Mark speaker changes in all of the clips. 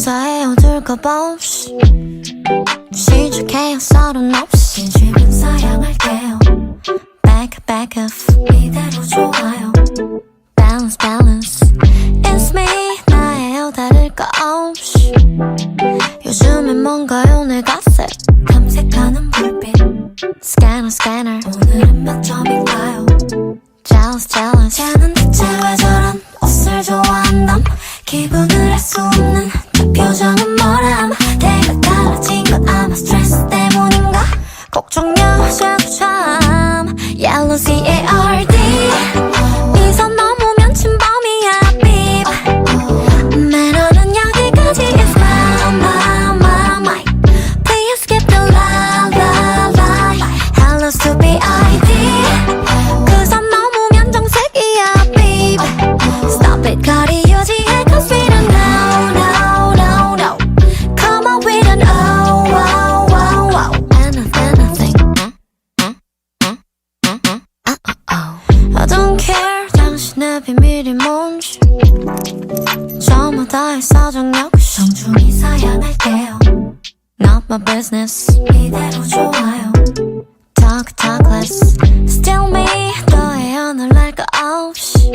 Speaker 1: 인사해 어둘까봐 시작해요 서른 없이 지금 사양할게요 back off 이대로 좋아요 balance It's me 나예요 다를 거 없이 요즘엔 뭔가요 내 갓색 탐색하는 불빛 scanner 오늘은 몇 점인가요 jealous 쟤는 대체 왜 저런 옷을 좋아한담 기분을 알 수 없는 저 표정은 뭐람 내가 달라진 건 아마 스트레스 때문인가 걱정 여자도 참 Yellow C-A-R-D 이 선 넘으면 침범이야 babe 매너는 여기까지 is my Please skip the lie Hello stupid ID 그 선 넘으면 정색이야 babe Stop it 거리 유지해 cause we don't know Come on we don't anything I don't care 당신의 비밀이 뭔지 저마다의 사정 역시 정중히 사양할게요 Not my business 이대로 좋아요 Talk less Still me 너의 연을 날 거 없이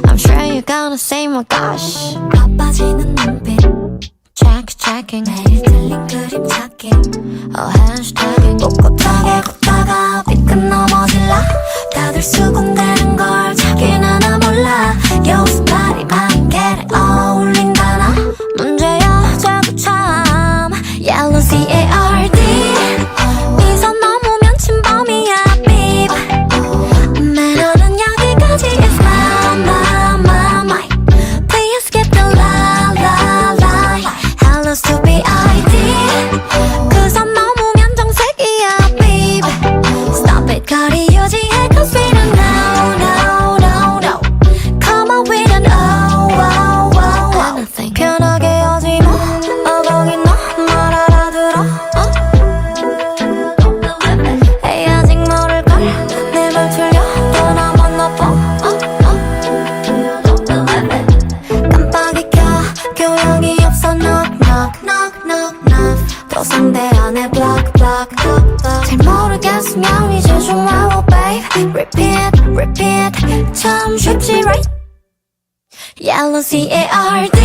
Speaker 1: I'm sure you're gonna say my gosh 바빠지는 눈빛 checking 매일 틀린 그림 찾기 hashtagging 꼿꼿하게 걷다가 삐끗 넘어질라 다들 수군대는 걸 자기는 하나 몰라 요스발이 만개를 어울린다나 문제야 자꾸 참 Yellow C-A-R-D 이 선 넘으면 침범이야 babe 매너는 여기까지 is my Please skip the lie Hello stupid ID 그 선 넘으면 정색이야 babe Stop it 거리 유지해 cause we don't know Come on we don't anything 편하게 하지 마 어거기 너 말 알아들어 에이 아직 모를걸 내 말 틀려 또 나만 나빠 깜빡이 켜 교양이 없어 knock 또 상대 안에 block 잘 모르겠으면 이제 좀 와워 babe repeat 참 쉽지 right Yellow C-A-R-D